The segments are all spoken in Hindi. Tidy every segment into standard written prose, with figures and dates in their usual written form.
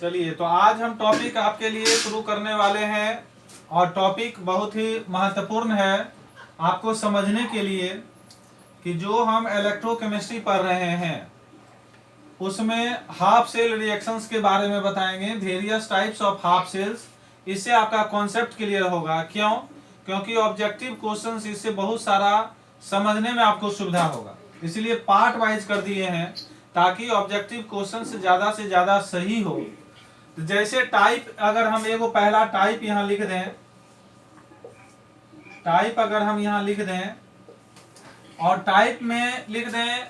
चलिए, तो आज हम टॉपिक आपके लिए शुरू करने वाले हैं और टॉपिक बहुत ही महत्वपूर्ण है आपको समझने के लिए कि जो हम इलेक्ट्रोकेमिस्ट्री पढ़ रहे हैं उसमें हाफ सेल रिएक्शंस के बारे में बताएंगे, various types of half cells. इससे आपका कॉन्सेप्ट क्लियर होगा। क्यों? क्योंकि ऑब्जेक्टिव क्वेश्चंस इससे बहुत सारा समझने में आपको सुविधा होगा, इसलिए पार्ट वाइज कर दिए हैं ताकि ऑब्जेक्टिव क्वेश्चन से ज़्यादा सही हो। तो जैसे टाइप, अगर हम एगो पहला टाइप यहाँ लिख दें, टाइप अगर हम यहाँ लिख दें और टाइप में लिख दें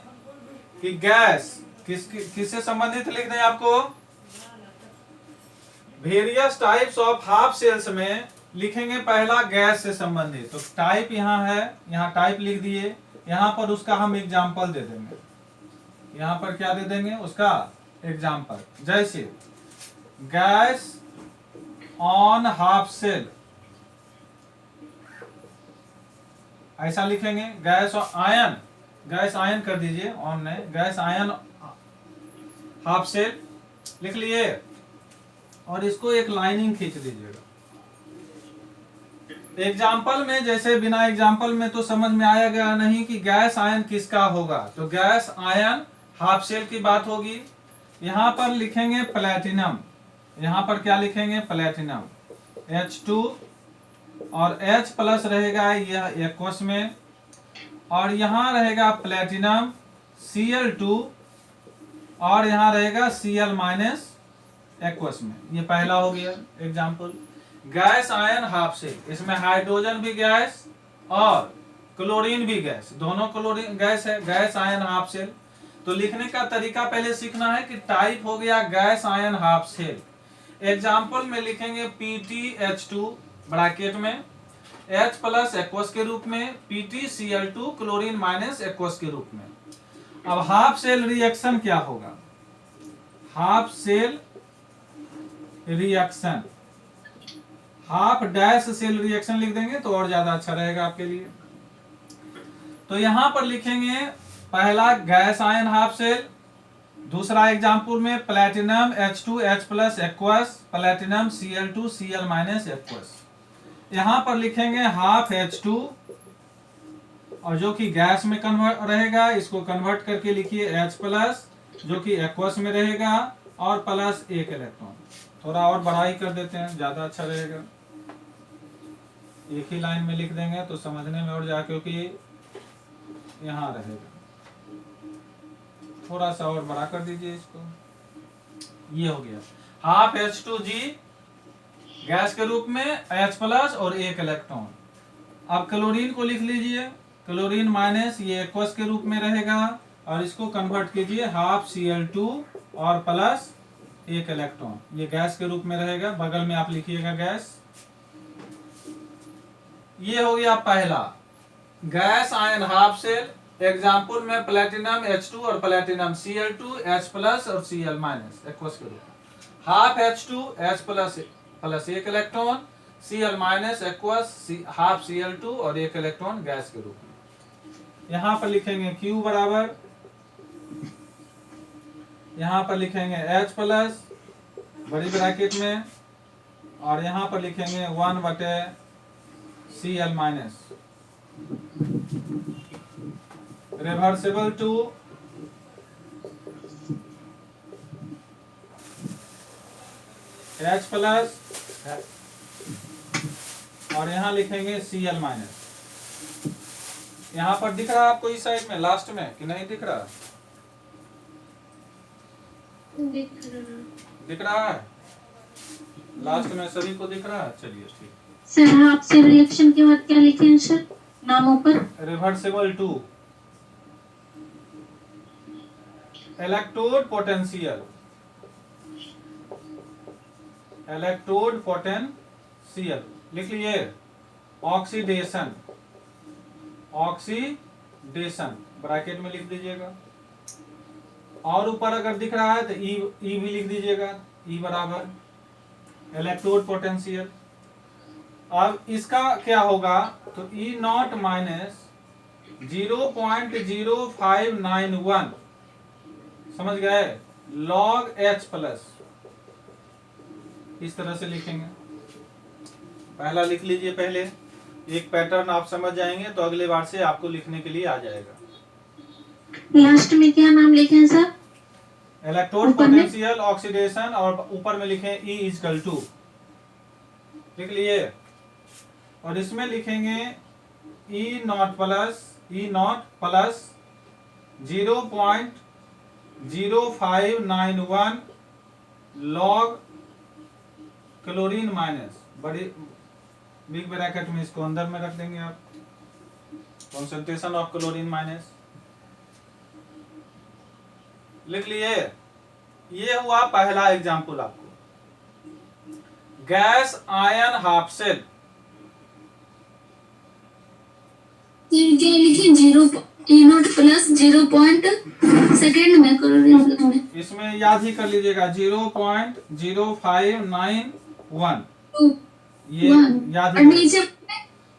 कि गैस किससे संबंधित लिख दें, आपको various types of half cells में लिखेंगे पहला गैस से संबंधित। तो टाइप यहाँ है, यहाँ टाइप लिख दिए, यहाँ पर उसका हम एग्जाम्पल दे देंगे। यहाँ पर क्या दे देंगे? उसका एग्जाम्पल। जैसे गैस ऑन हाफ सेल, ऐसा लिखेंगे। गैस आयन, गैस आयन कर दीजिए, ऑन नहीं, गैस आयन हाफ सेल लिख लिए और इसको एक लाइनिंग खींच दीजिएगा। एग्जाम्पल में, जैसे बिना एग्जाम्पल में तो समझ में आया गया नहीं कि गैस आयन किसका होगा, तो गैस आयन हाफ सेल की बात होगी। यहां पर लिखेंगे प्लेटिनम, यहां पर क्या लिखेंगे? प्लेटिनम H2 और H प्लस रहेगा यह एक्वस में, और यहां रहेगा प्लेटिनम Cl2 और यहां रहेगा Cl माइनस एक्वस में। ये पहला हो गया example. Gas ion half cell, इसमें हाइड्रोजन भी गैस और क्लोरीन भी गैस, दोनों क्लोरीन गैस है। गैस आयन हाफ सेल, तो लिखने का तरीका पहले सीखना है कि टाइप हो गया gas ion half cell. Example में लिखेंगे PtH2 ब्रैकेट में, H प्लस एक्वस के रूप में, PtCl2 क्लोरीन माइनस एक्वस के रूप में। अब हाफ सेल रिएक्शन क्या होगा? Half cell reaction, half dash cell reaction लिख देंगे तो और ज्यादा अच्छा रहेगा आपके लिए। तो यहां पर लिखेंगे पहला गैस आयन हाफ सेल, दूसरा एग्जाम्पल में platinum H2 H plus aqueous, platinum Cl2 Cl minus aqueous. यहां पर लिखेंगे हाफ H2 और जो कि गैस में कन्वर्ट रहेगा, इसको कन्वर्ट करके लिखिए H प्लस जो कि एक्वस में रहेगा और प्लस एक इलेक्ट्रॉन। थोड़ा और बड़ा ही कर देते हैं, ज्यादा अच्छा रहेगा। एक ही लाइन में लिख देंगे तो समझने में और जा, क्योंकि यहाँ रहेगा। थोड़ा सा और बड़ा कर दीजिए इसको। ये हो गया हाफ H2G गैस के रूप में, H प्लस और एक इलेक्ट्रॉन। अब क्लोरीन को लिख लीजिए, क्लोरीन माइनस, ये एक्वस के रूप में रहेगा और इसको कन्वर्ट कीजिए हाफ Cl2 और प्लस एक इलेक्ट्रॉन, ये गैस के रूप में रहेगा। बगल में आप लिखिएगा गैस। ये हो गया पहला gas ion half cell. Example में प्लेटिनम H2 और प्लेटिनम Cl2 H प्लस और Cl माइनस एक्वस के रूप में। हाफ H2 H प्लस एक electron, Cl minus aqueous, half Cl2 और एक इलेक्ट्रॉन गैस के रूप में। यहां पर लिखेंगे Q बराबर, यहां पर लिखेंगे H प्लस बड़ी ब्रैकेट में और यहां पर लिखेंगे 1 बटे Cl minus, reversible to H plus और यहां लिखेंगे Cl माइनस। यहां पर दिख रहा है आपको इस साइड में लास्ट में कि नहीं दिख रहा? दिख रहा है लास्ट में, सभी को दिख रहा है। चलिए ठीक। सर हाफ सेल रिएक्शन के बाद क्या लिखे हैं सर नामों पर? Reversible to, electrode potential, electrode potential लिख लिए। ऑक्सीडेशन, ऑक्सीडेशन ब्रैकेट में लिख दीजिएगा और ऊपर अगर दिख रहा है तो ई भी लिख दीजिएगा, ई बराबर इलेक्ट्रोड पोटेंशियल। अब इसका क्या होगा? तो ई नॉट माइनस 0.0591, समझ गए, log H प्लस इस तरह से लिखेंगे। पहला लिख लीजिए पहले, एक पैटर्न आप समझ जाएंगे तो अगले बार से आपको लिखने के लिए आ जाएगा। लास्ट में क्या नाम लिखे हैं सर? इलेक्ट्रोड ऊपर में? पोटेंशियल ऑक्सीडेशन, और ऊपर में लिखें E इक्वल टू, लिख लिए। और इसमें लिखेंगे E not plus 0.0591 log chlorine minus, बड़ी बिग ब्रैकेट में इसको अंदर में रख देंगे आप, कॉन्सेंट्रेशन ऑफ क्लोरीन माइनस, लिख लिए। ये हुआ पहला एग्जाम्पल आपको। गैस आयन हाफ सेल, क्या लिखे? 0 E नॉट प्लस 0. सेकेंड में करो, इसमें याद ही कर लीजिएगा 0.0591, ये याद ही नीचे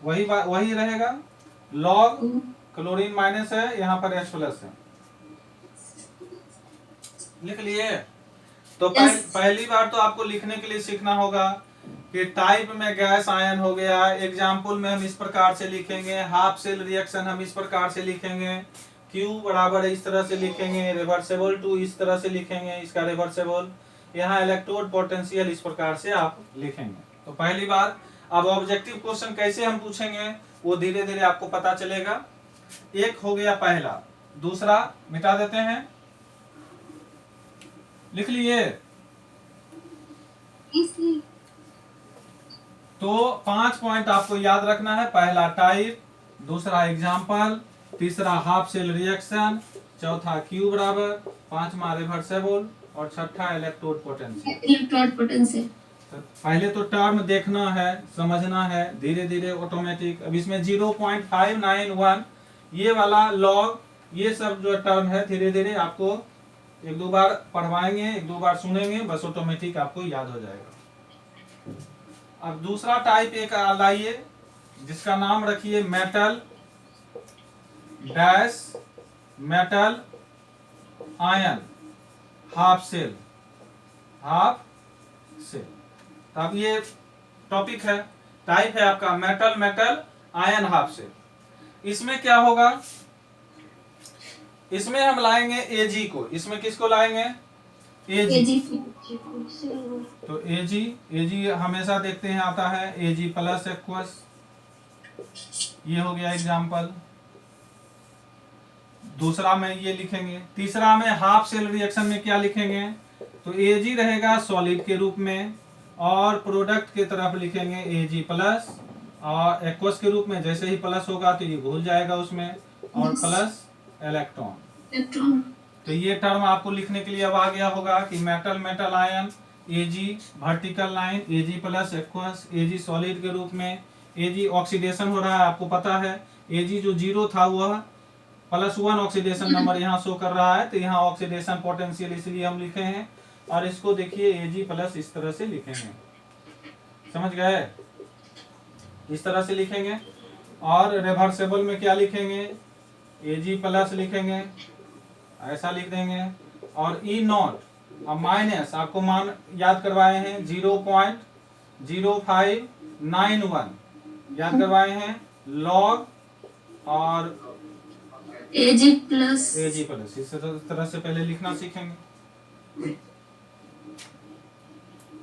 वही रहेगा। लॉग क्लोरीन माइनस है, यहाँ पर H प्लस है, लिख लिए। तो पहली बार तो आपको लिखने के लिए सीखना होगा कि टाइप में गैस आयन हो गया। एग्जाम्पल में हम इस प्रकार से लिखेंगे, हाफ सेल रिएक्शन हम इस प्रकार से लिखेंगे, Q बराबर इस तरह से लिखेंगे, रिवर्सेबल टू इस तरह से लिखेंगे, इसका रिवर्सेबल। यहाँ इलेक्ट्रोड पोटेंशियल इस प्रकार से आप लिखेंगे। तो पहली बार, अब ऑब्जेक्टिव क्वेश्चन कैसे हम पूछेंगे वो धीरे धीरे आपको पता चलेगा। एक हो गया पहला, दूसरा मिटा देते हैं, लिख लिए। तो 5 पॉइंट आपको याद रखना है। पहला टाइप, दूसरा एग्जाम्पल, तीसरा हाफ सेल रिएक्शन, चौथा Q बराबर, पांचवा रिवर्सेबल, और छठा इलेक्ट्रोड पोटेंशियल। तो पहले तो टर्म देखना है, समझना है, धीरे धीरे ऑटोमेटिक। अब इसमें 0.591 ये वाला लॉग, ये सब जो टर्म है धीरे धीरे आपको एक दो बार पढ़वाएंगे, एक दो बार सुनेंगे, बस ऑटोमेटिक आपको याद हो जाएगा। अब दूसरा टाइप एक लाइए, जिसका नाम रखिए metal dash metal ion half cell. अब ये टॉपिक है, टाइप है आपका मेटल आयन हाफ सेल। इसमें क्या होगा, इसमें हम लाएंगे Ag को, इसमें किसको लाएंगे? Ag। तो Ag हमेशा देखते हैं आता है Ag प्लस एक्वस, ये हो गया एग्जाम्पल। दूसरा में ये लिखेंगे। तीसरा में हाफ सेल रिएक्शन में क्या लिखेंगे? तो Ag रहेगा सॉलिड के रूप में, और प्रोडक्ट की तरफ लिखेंगे Ag प्लस, और एक्वस के रूप में जैसे ही प्लस होगा तो ये घुल जाएगा उसमें, और प्लस इलेक्ट्रॉन। तो ये टर्म आपको लिखने के लिए अब आ गया होगा कि metal ion Ag vertical line, Ag plus aqueous, Ag solid के रूप में, Ag ऑक्सीडेशन हो रहा है, आपको पता है Ag जो 0 था वह +1 ऑक्सीडेशन नंबर यहाँ शो कर रहा है, तो यहाँ ऑक्सीडेशन पोटेंशियल इसलिए हम लिखे हैं। और इसको देखिए Ag प्लस इस तरह से लिखेंगे, समझ गए? इस तरह से लिखेंगे। और रिवर्सेबल में क्या लिखेंगे? Ag प्लस लिखेंगे, ऐसा लिख देंगे। और E नॉट, अब माइनस आपको मान याद करवाए हैं 0.0591 याद करवाए हैं, लॉग और Ag प्लस इस तरह से पहले लिखना सीखेंगे।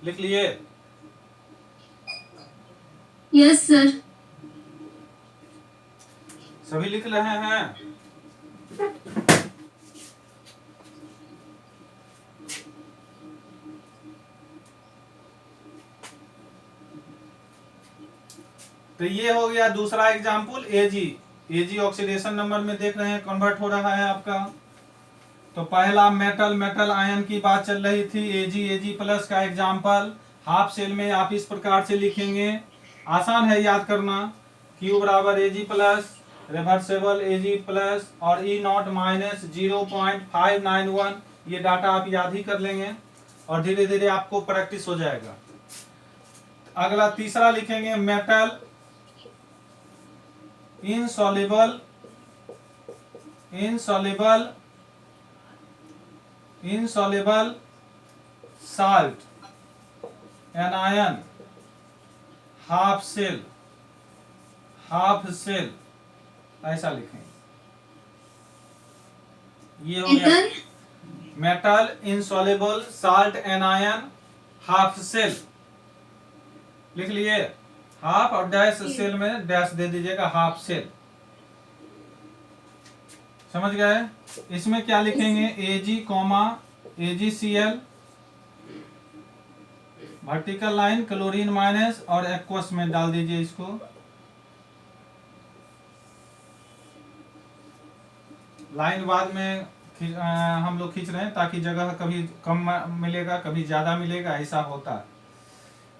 लिख लिए? Yes sir. सभी लिख रहे हैं? तो ये हो गया दूसरा एग्जाम्पल Ag ऑक्सीडेशन नंबर में देख रहे हैं कन्वर्ट हो रहा है आपका। तो पहला मेटल आयन की बात चल रही थी, Ag प्लस का एग्जाम्पल। हाफ सेल में आप इस प्रकार से लिखेंगे, आसान है याद करना, Q बराबर Ag plus, reversible Ag plus, और E नॉट माइनस 0.591। ये डाटा आप याद ही कर लेंगे और धीरे धीरे आपको प्रैक्टिस हो जाएगा। अगला तीसरा लिखेंगे metal insoluble salt anion half cell, ऐसा लिखेंगे। ये हो गया metal insoluble salt anion half cell, लिख लिए। हाफ और डैश सेल में डैश दे दीजिएगा, हाफ सेल। समझ गए? इसमें क्या लिखेंगे? AgCl vertical line chlorine minus और एक्वस में डाल दीजिए इसको। लाइन बाद में हम लोग खींच रहे हैं ताकि जगह कभी कम मिलेगा कभी ज्यादा मिलेगा, ऐसा होता है।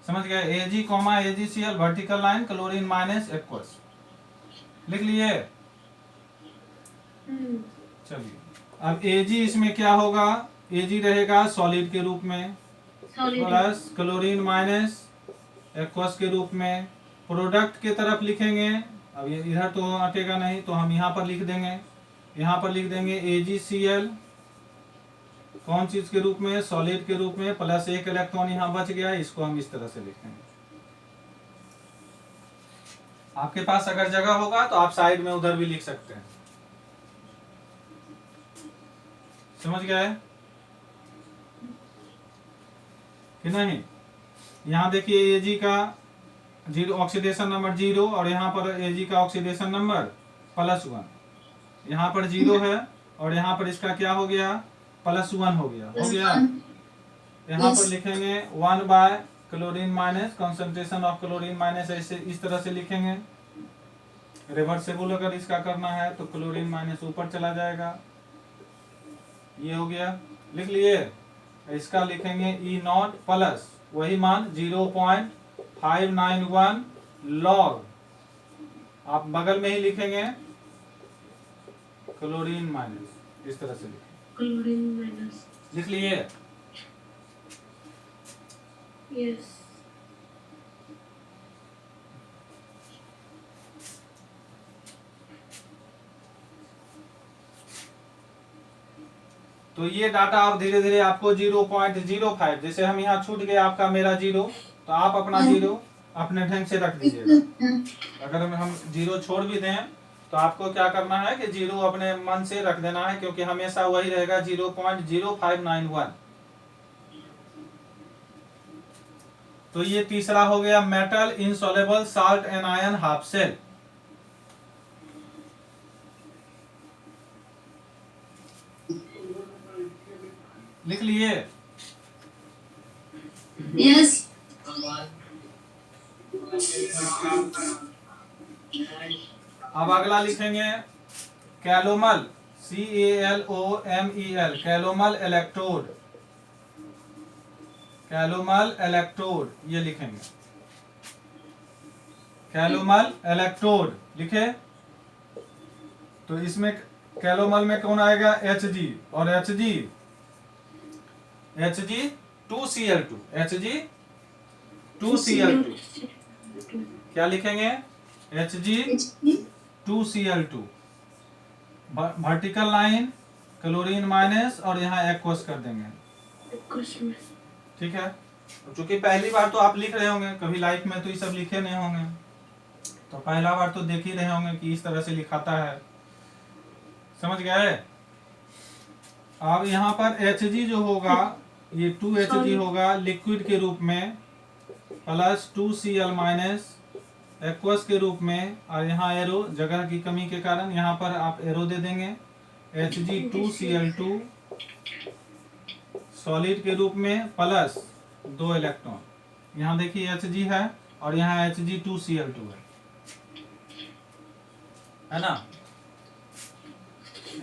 समझ गए? AgCl vertical line chlorine minus aqueous लिख लिए। चलिए अब Ag इसमें क्या होगा? Ag रहेगा सॉलिड के रूप में प्लस क्लोरीन माइनस एक्वस के रूप में। प्रोडक्ट के तरफ लिखेंगे, अब ये इधर तो अटेगा नहीं तो हम यहाँ पर लिख देंगे, यहाँ पर लिख देंगे AgCl कौन चीज के रूप में? सॉलिड के रूप में, प्लस एक इलेक्ट्रॉन यहाँ बच गया, इसको हम इस तरह से लिखेंगे। आपके पास अगर जगह होगा तो आप साइड में उधर भी लिख सकते हैं। समझ गए कि नहीं? यहाँ देखिए Ag का जीरो ऑक्सीडेशन नंबर 0 और यहाँ पर Ag का ऑक्सीडेशन नंबर +1। यहाँ पर 0 है और यहाँ पर इसका क्या हो गया? +1 हो गया। यहाँ पर लिखेंगे 1 by chlorine minus, concentration of chlorine minus, ऐसे इस तरह से लिखेंगे। रिवर्सेबल अगर इसका करना है तो क्लोरीन माइनस ऊपर चला जाएगा। ये हो गया, लिख लिए। इसका लिखेंगे E0 प्लस वही मान 0.591 लॉग, आप बगल में ही लिखेंगे क्लोरीन माइनस, इस तरह से लिखेंगे क्लोरीन माइनस। लिख लिए? यस। तो ये डाटा आप धीरे धीरे आपको 0.05, जैसे हम यहाँ छूट गए आपका मेरा 0, तो आप अपना 0 अपने ढंग से रख दीजिएगा। अगर हम 0 छोड़ भी दें तो आपको क्या करना है कि 0 अपने मन से रख देना है, क्योंकि हमेशा वही रहेगा 0.0591। तो ये तीसरा हो गया metal insoluble salt anion half cell. लिख लिए? यस। अब अगला लिखेंगे calomel, CALOMEL, calomel electrode, calomel electrode, ये लिखेंगे कैलोमल इलेक्ट्रोड। लिखे? तो इसमें कैलोमल में कौन आएगा? Hg, और Hg2Cl2, Hg2Cl2 क्या लिखेंगे? Hg2Cl2 vertical line chlorine minus और यहाँ एक्वस कर देंगे। ठीक है? चूंकि पहली बार तो आप लिख रहे होंगे, कभी लाइफ में तो ये सब लिखे नहीं होंगे, तो पहला बार तो देख ही रहे होंगे कि इस तरह से लिखाता है। समझ गए? अब यहाँ पर Hg जो होगा ये 2Hg होगा लिक्विड के रूप में, प्लस 2Cl माइनस एक्वस के रूप में, और यहाँ एरो जगह की कमी के कारण यहाँ पर आप एरो दे देंगे। Hg2Cl2 सॉलिड के रूप में प्लस 2 इलेक्ट्रॉन, यहाँ देखिए Hg है और यहाँ Hg2Cl2 है ना?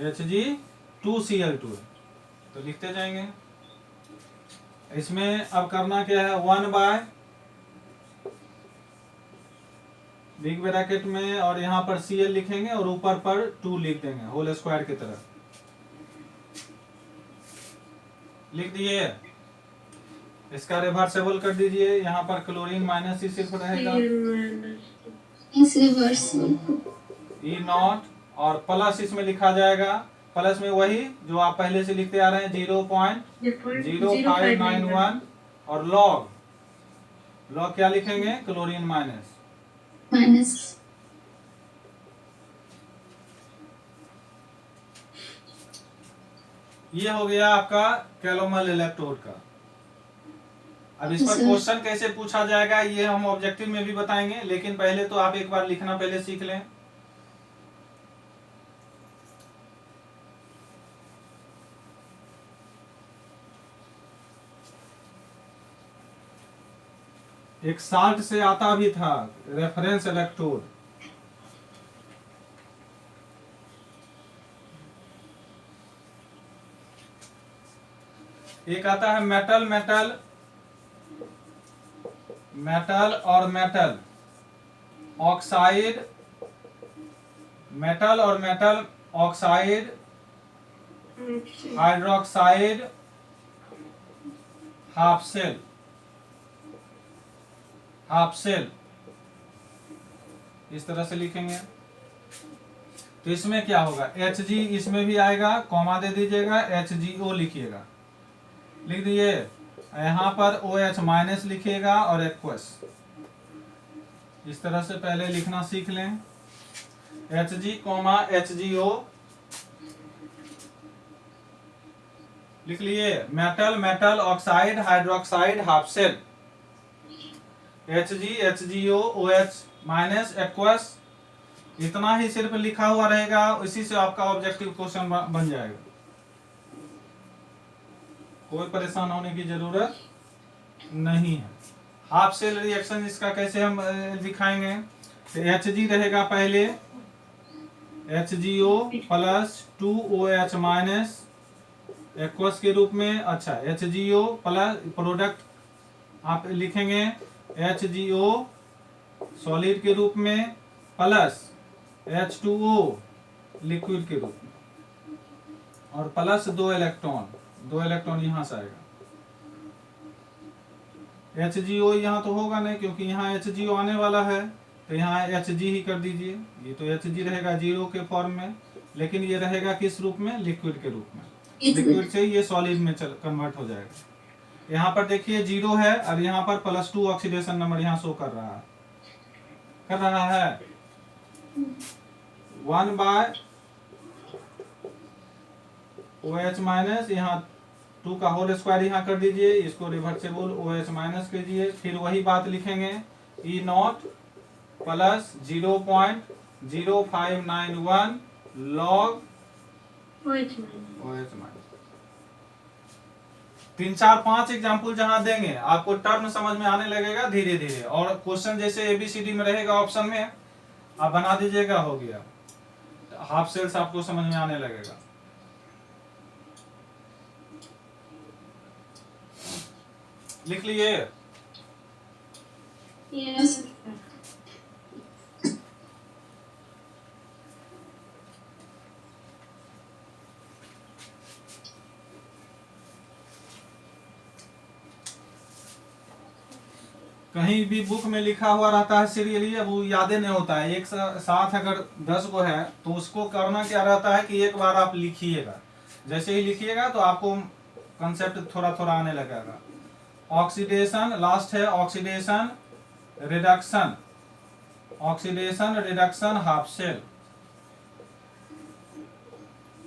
Hg2Cl2 है, तो लिखते जाएंगे। इसमें अब करना क्या है? 1 बाय बिग ब्रैकेट में और यहाँ पर Cl लिखेंगे और ऊपर पर 2 लिख देंगे होल स्क्वायर की तरह। लिख दिए? इसका रिवर्सेबल कर दीजिए, यहाँ पर क्लोरीन माइनस ही सिर्फ रहेगा, E0 और प्लस इसमें लिखा जाएगा, प्लस में वही जो आप पहले से लिखते आ रहे हैं 0.0591 और लॉग लॉग क्या लिखेंगे? Chlorine minus. माइनस। ये हो गया आपका कैलोमल इलेक्ट्रोड का। अब इस पर क्वेश्चन कैसे पूछा जाएगा ये हम ऑब्जेक्टिव में भी बताएंगे, लेकिन पहले तो आप एक बार लिखना पहले सीख लें। एक साल्ट से आता भी था रेफरेंस इलेक्ट्रोड। एक आता है मेटल मेटल मेटल और मेटल ऑक्साइड, मेटल और metal oxide, hydroxide, half cell, half cell, इस तरह से लिखेंगे। तो इसमें क्या होगा? Hg इसमें भी आएगा, कॉमा दे दीजिएगा, HgO लिखिएगा, लिख दिए। यहाँ पर OH माइनस लिखिएगा और एक्वस, इस तरह से पहले लिखना सीख लें। Hg, HgO लिख लिए। Metal metal oxide hydroxide half cell, Hg, HgO, OH minus aqueous, इतना ही सिर्फ लिखा हुआ रहेगा, इसी से आपका ऑब्जेक्टिव क्वेश्चन बन जाएगा। कोई परेशान होने की जरूरत नहीं है। हाफ सेल रिएक्शन इसका कैसे हम दिखाएंगे? तो Hg रहेगा पहले, HgO plus 2OH minus aqueous के रूप में। अच्छा, HgO प्लस प्रोडक्ट आप लिखेंगे HgO सॉलिड के रूप में प्लस H2O लिक्विड के रूप में, और प्लस 2 इलेक्ट्रॉन यहां से आएगा। HgO यहाँ तो होगा नहीं क्योंकि यहाँ HgO आने वाला है, तो यहाँ Hg ही कर दीजिए। ये तो Hg रहेगा जीरो के फॉर्म में, लेकिन ये रहेगा किस रूप में? लिक्विड के रूप में। लिक्विड से ये सॉलिड में कन्वर्ट हो जाएगा। यहाँ पर देखिए जीरो है और यहाँ पर +2 ऑक्सीडेशन नंबर यहाँ शो कर रहा है 1/OH माइनस, यहाँ 2 का होल स्क्वायर यहाँ कर दीजिए, इसको रिवर्सिबल OH माइनस कीजिए। फिर वही बात लिखेंगे E0 plus 0.0591 log OH minus. 3 4 5 example जहां देंगे आपको टर्म समझ में आने लगेगा धीरे धीरे, और क्वेश्चन जैसे ABCD में रहेगा ऑप्शन में आप बना दीजिएगा, हो गया। हाफ सेल्स आपको समझ में आने लगेगा। लिख लिए? यस। कहीं भी बुक में लिखा हुआ रहता है सीरियली, अब वो यादें नहीं होता है। एक साथ अगर 10 को है तो उसको करना क्या रहता है कि एक बार आप लिखिएगा, जैसे ही लिखिएगा तो आपको कंसेप्ट थोड़ा थोड़ा आने लगेगा। ऑक्सीडेशन लास्ट है, oxidation reduction, oxidation reduction half cell,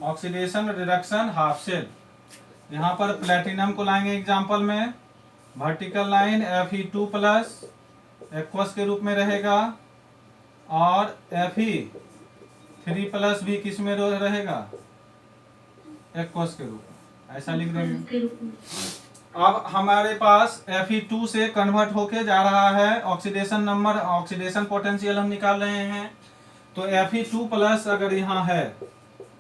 oxidation reduction half cell. यहाँ पर प्लेटिनम को लाएंगे एग्जाम्पल में, vertical line Fe2 plus aqueous के रूप में रहेगा, और Fe3 प्लस भी किस में रहेगा? एक्वस के रूप में, ऐसा लिख देंगे। अब हमारे पास Fe2 से कन्वर्ट होके जा रहा है, ऑक्सीडेशन नंबर, ऑक्सीडेशन पोटेंशियल हम निकाल रहे हैं। तो Fe2 प्लस अगर यहाँ है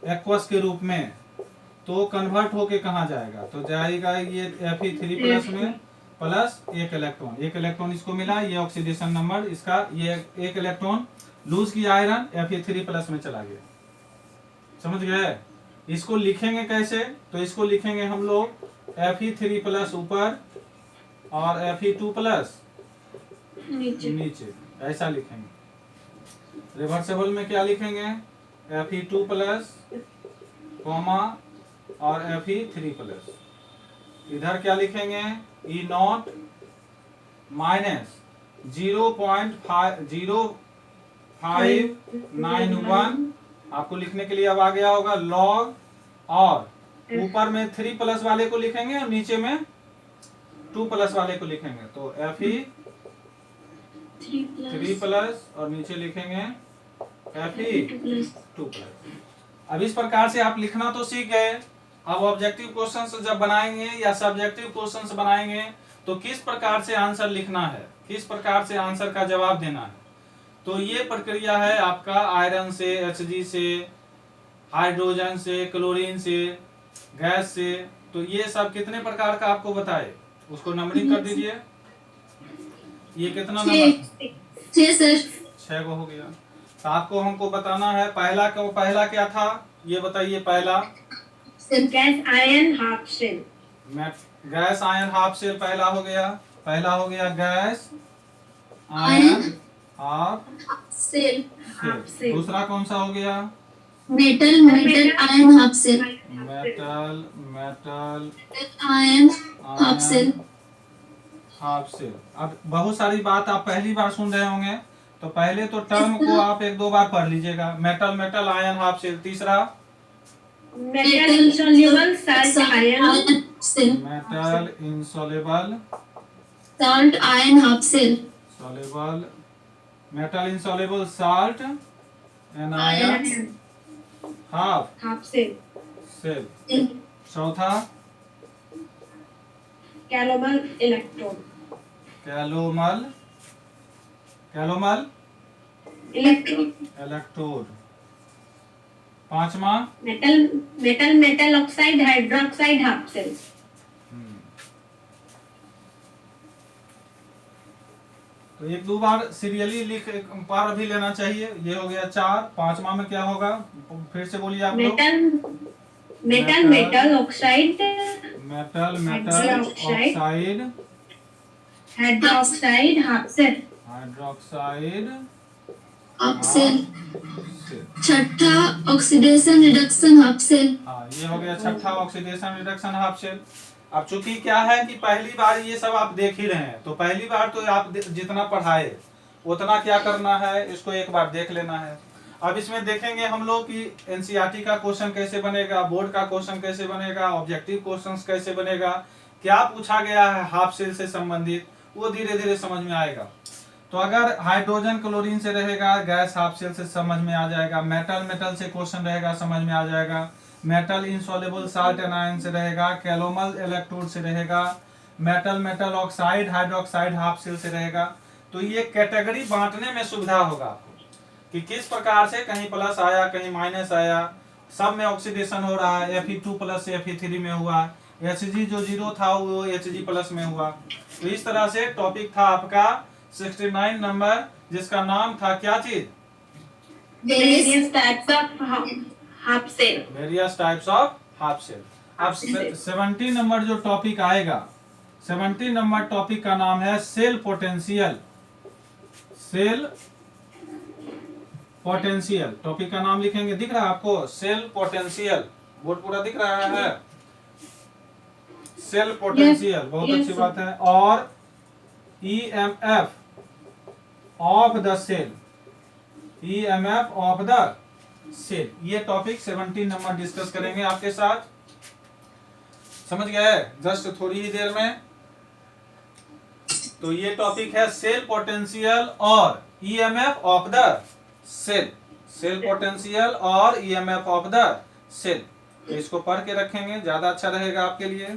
एक्वस के रूप में, तो कन्वर्ट होके कहाँ जाएगा? तो जाएगा ये Fe3 प्लस में प्लस 1 इलेक्ट्रॉन इसको मिला, ये ऑक्सीडेशन नंबर इसका, ये 1 इलेक्ट्रॉन लूज किया आयरन, Fe3 प्लस में चला गया। समझ गए? इसको लिखेंगे कैसे? तो इसको लिखेंगे हम लोग Fe3 प्लस ऊपर और Fe2 प्लस नीचे, ऐसा लिखेंगे। रिवर्सिबल में क्या लिखेंगे? Fe2 प्लस कॉमा और Fe3 प्लस। इधर क्या लिखेंगे? E0 माइनस 0.0591 आपको लिखने के लिए अब आ गया होगा लॉग, और ऊपर में 3 प्लस वाले को लिखेंगे और नीचे में 2 प्लस वाले को लिखेंगे, तो FE 3 प्लस और नीचे लिखेंगे FE 2 प्लस। अब इस प्रकार से आप लिखना तो सीख गए। अब ऑब्जेक्टिव क्वेश्चंस जब बनाएंगे या सब्जेक्टिव क्वेश्चंस बनाएंगे तो किस प्रकार से आंसर लिखना है, किस प्रकार से आंसर का जवाब देना है, तो ये प्रक्रिया है आपका आयरन से, Hg से, हाइड्रोजन से, क्लोरीन से, गैस से। तो ये सब कितने प्रकार का आपको बताए, उसको नंबरिंग कर दीजिए। ये कितना नंबर? 6 सर। 6 को हो गया। तो आपको हमको बताना है पहला क्या था, ये बताइए। पहला gas ion half shell. Gas ion half shell पहला हो गया gas ion half cell. Shell. दूसरा कौन सा हो गया? Metal ion half cell. Metal ion half cell. Half cell. अब बहुत सारी बात आप पहली बार सुन रहे होंगे, तो पहले तो टर्म को आप 1-2 बार पढ़ लीजिएगा। Metal ion half cell. तीसरा metal insoluble salt ion cell. Metal insoluble salt ion half cell. Soluble metal insoluble salt and ion half cell. चौथा कैलोमल इलेक्ट्रोड। Calomel electrode. पांचवा metal oxide hydroxide half cell. तो 1-2 बार सीरियली लिख पार भी लेना चाहिए। ये हो गया 4। पांचवा में क्या होगा, फिर से बोलिए आप लोग। Metal oxide oxide hydroxide half cell. Half cell. छठा ऑक्सीडेशन रिडक्शन हाफ सेल। हाँ, ये हो गया छठा ऑक्सीडेशन रिडक्शन हाफ सेल। अब चूंकि क्या है कि पहली बार ये सब आप देख ही रहे हैं, तो पहली बार तो आप जितना पढ़ाए उतना क्या करना है, इसको एक बार देख लेना है। अब इसमें देखेंगे हम लोग कि एनसीईआरटी का क्वेश्चन कैसे बनेगा, बोर्ड का क्वेश्चन कैसे बनेगा, ऑब्जेक्टिव क्वेश्चन कैसे बनेगा, क्या पूछा गया है हाफ सेल से संबंधित, वो धीरे धीरे समझ में आएगा। तो अगर हाइड्रोजन क्लोरीन से रहेगा, गैस हाफ सेल से समझ में आ जाएगा। मेटल से क्वेश्चन रहेगा, समझ में आ जाएगा। मेटल इंसॉल्युबल साल्ट एंड आयन से रहेगा। कैलोमल इलेक्ट्रोड से रहेगा। Metal oxide hydroxide half cell से रहेगा। तो ये कैटेगरी बांटने में सुविधा होगा आपको कि किस प्रकार से कहीं प्लस आया, कहीं माइनस आया, सब में ऑक्सीडेशन हो रहा है। Fe2 प्लस से Fe3 में हुआ, Hg जो 0 था वो Hg प्लस में हुआ। तो इस तरह से टॉपिक था आपका 69 नंबर, जिसका नाम था क्या चीज? Various types of half cell. Various types of half cell. अब 70 नंबर जो टॉपिक आएगा, 70 नंबर टॉपिक का नाम है cell potential. Cell potential topic का नाम लिखेंगे, दिख रहा है आपको? सेल पोटेंशियल, बोर्ड पूरा दिख रहा है। सेल पोटेंशियल, बहुत अच्छी बात है। और EMF of the cell, EMF of the cell, ये टॉपिक 70 नंबर डिस्कस करेंगे आपके साथ। समझ गए? जस्ट थोड़ी ही देर में। तो ये टॉपिक है सेल पोटेंशियल और EMF of the cell. Cell potential और EMF ऑफ द सेल, तो इसको पढ़ के रखेंगे, ज्यादा अच्छा रहेगा आपके लिए।